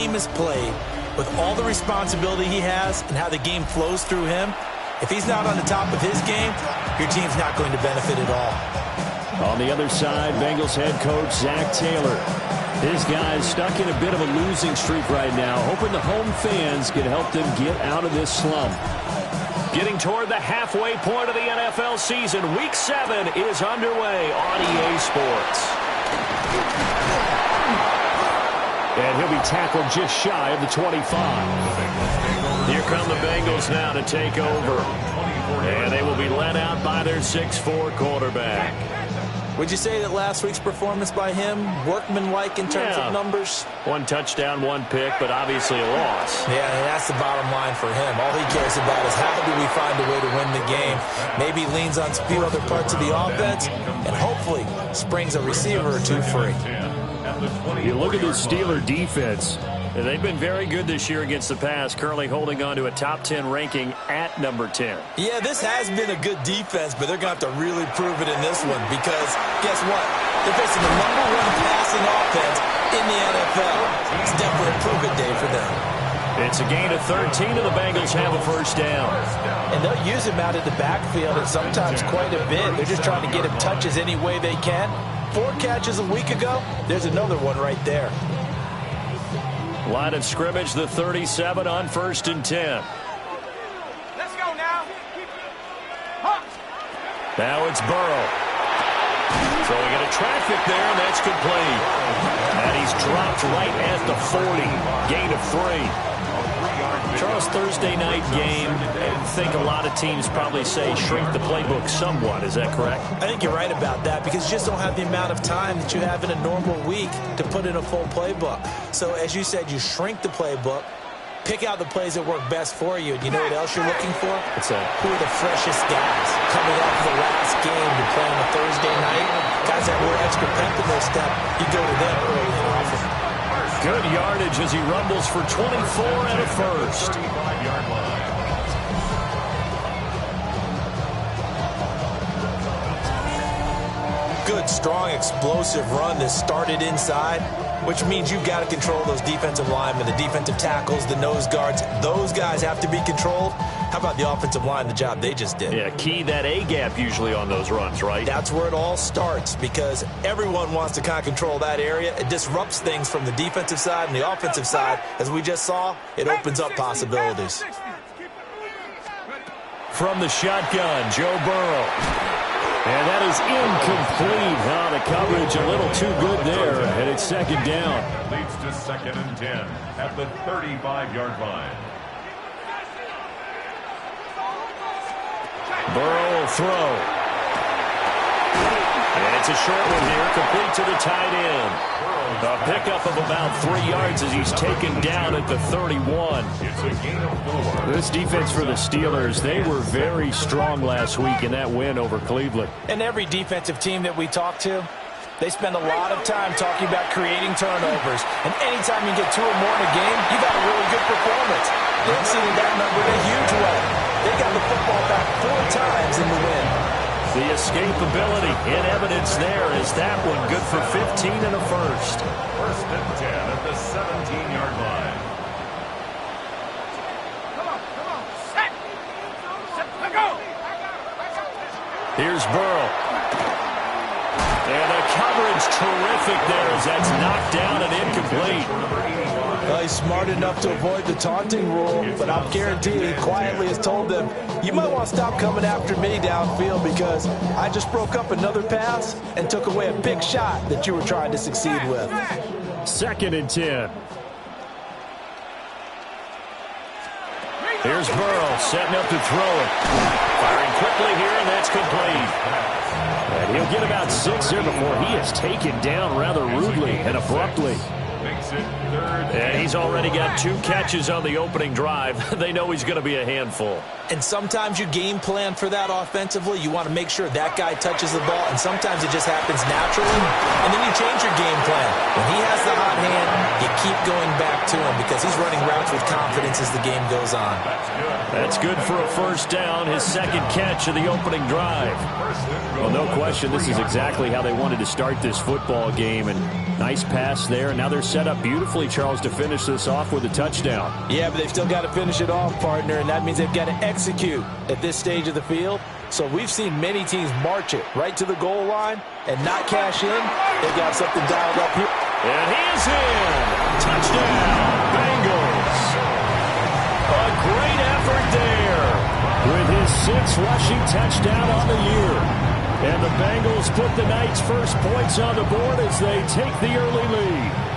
Team is played with all the responsibility he has and how the game flows through him. If he's not on the top of his game, your team's not going to benefit at all. On the other side, Bengals head coach Zach Taylor. His guys stuck in a bit of a losing streak right now, hoping the home fans can help them get out of this slump. Getting toward the halfway point of the NFL season, Week 7 is underway on EA Sports. And he'll be tackled just shy of the 25. Here come the Bengals now to take over. And they will be led out by their 6'4" quarterback. Would you say that last week's performance by him, workmanlike in terms of numbers? 1 touchdown, 1 pick, but obviously a loss. Yeah, and that's the bottom line for him. All he cares about is how do we find a way to win the game. Maybe leans on a few other parts of the offense, and hopefully springs a receiver or two free. You look at the Steeler defense. They've been very good this year against the pass, currently holding on to a top 10 ranking at number 10. Yeah, this has been a good defense, but they're going to have to really prove it in this one because guess what? They're facing the #1 passing offense in the NFL. It's definitely a prove-it day for them. It's a gain of 13, and the Bengals have a first down. And they'll use him out of the backfield and sometimes quite a bit. They're just trying to get him touches any way they can. 4 catches a week ago, there's another one right there. Line of scrimmage, the 37 on 1st and 10. Let's go now. Now it's Burrow. Throwing into traffic there, and that's complete. And he's dropped right at the 40. Gain of 3. Charles, Thursday night game, I think a lot of teams probably say shrink the playbook somewhat. Is that correct? I think you're right about that because you just don't have the amount of time that you have in a normal week to put in a full playbook. So as you said, you shrink the playbook, pick out the plays that work best for you. And you know what else you're looking for? What's that? Who are the freshest guys coming off the last game to play on a Thursday night? Guys that were extra pep in their step, you go to them early and often. Good yardage as he rumbles for 24 and a first. Good, strong, explosive run that started inside, which means you've got to control those defensive linemen, the defensive tackles, the nose guards. Those guys have to be controlled. How about the offensive line, the job they just did? Yeah, key that A-gap usually on those runs, right? That's where it all starts because everyone wants to kind of control that area. It disrupts things from the defensive side and the offensive side. As we just saw, it opens up possibilities. From the shotgun, Joe Burrow. And that is incomplete. The coverage a little too good there, and it's 2nd down. Leads to 2nd and 10 at the 35-yard line. Burrow will throw. And it's a short one here, complete to the tight end. A pickup of about 3 yards as he's taken down at the 31. It's a gain of 4. This defense for the Steelers, they were very strong last week in that win over Cleveland. And every defensive team that we talk to, they spend a lot of time talking about creating turnovers. And anytime you get 2 or more in a game, you've got a really good performance. They exceeded that number in a huge way. They got the football back 4 times in the win. The escapability in evidence there is that one good for 15 and a first. 1st and 10 at the 17-yard line. Come on. Set. Let go. Here's Burrow. And the coverage terrific there as that's knocked down and incomplete. Well, he's smart enough to avoid the taunting rule, but I'm guaranteed he quietly has told them, you might want to stop coming after me downfield because I just broke up another pass and took away a big shot that you were trying to succeed with. 2nd and 10. Here's Burrow setting up to throw it. Firing quickly here, and that's complete. And he'll get about 6 here before he is taken down rather rudely and abruptly. Makes it 3rd. And he's already got 2 catches on the opening drive. They know he's going to be a handful. And sometimes you game plan for that offensively. You want to make sure that guy touches the ball, and sometimes it just happens naturally. And then you change your game plan. When he has the hot hand, you keep going back to him because he's running routes with confidence as the game goes on. That's good for a first down, his 2nd catch of the opening drive. Well, no question, this is exactly how they wanted to start this football game. And nice pass there, and now they're set up beautifully, Charles, to finish this off with a touchdown. Yeah, but they've still got to finish it off, partner, and that means they've got to execute at this stage of the field. So we've seen many teams march it right to the goal line and not cash in. They've got something dialed up here. And he is in. Touchdown, Bengals. A great effort there. With his 6th rushing touchdown on the year. And the Bengals put the Knights' first points on the board as they take the early lead.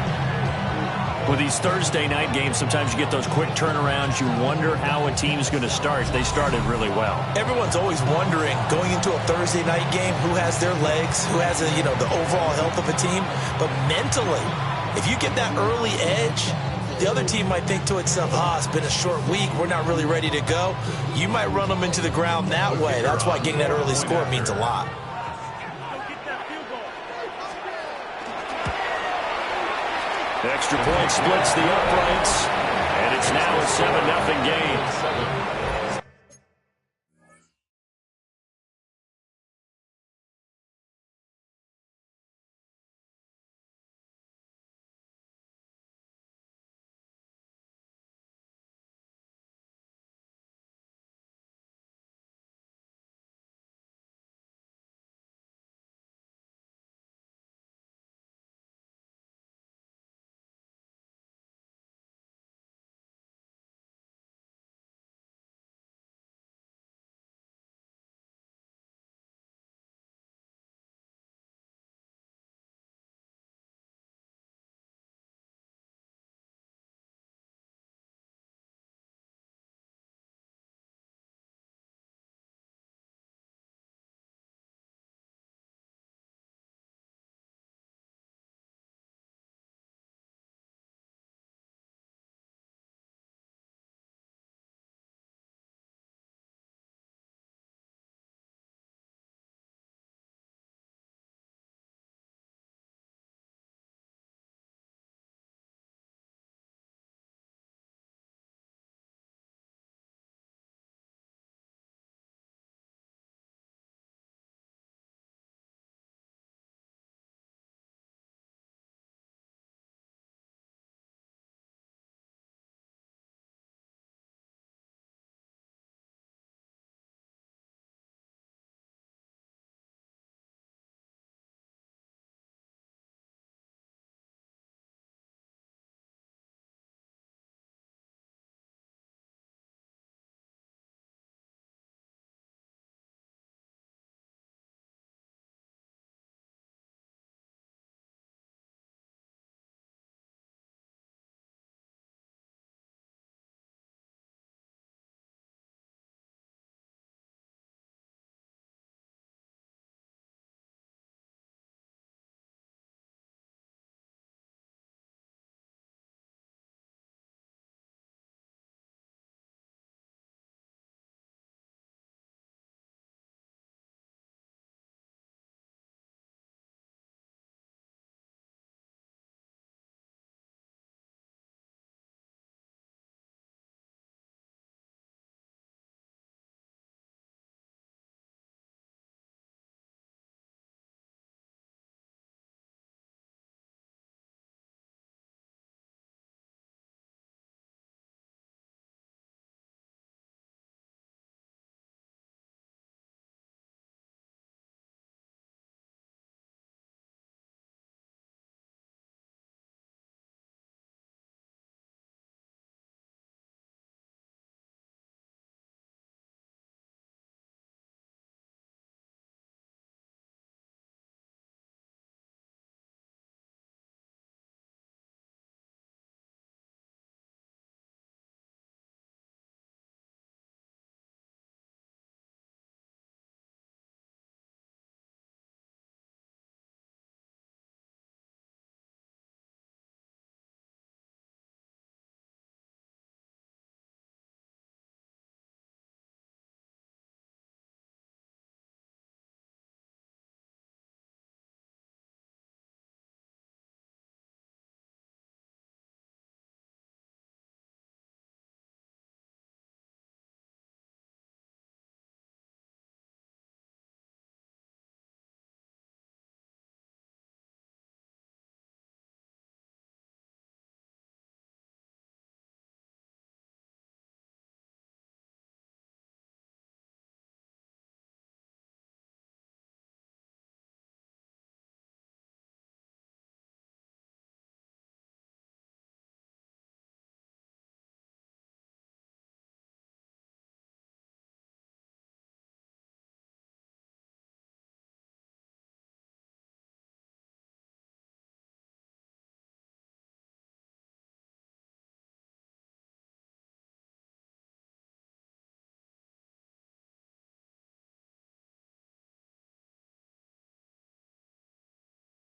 With these Thursday night games, sometimes you get those quick turnarounds. You wonder how a team's going to start. They started really well. Everyone's always wondering, going into a Thursday night game, who has their legs, who has the overall health of a team. But mentally, if you get that early edge, the other team might think to itself, it's been a short week, we're not really ready to go. You might run them into the ground that way. That's why getting that early score means a lot. The extra point splits the uprights, and it's now a 7-0 game.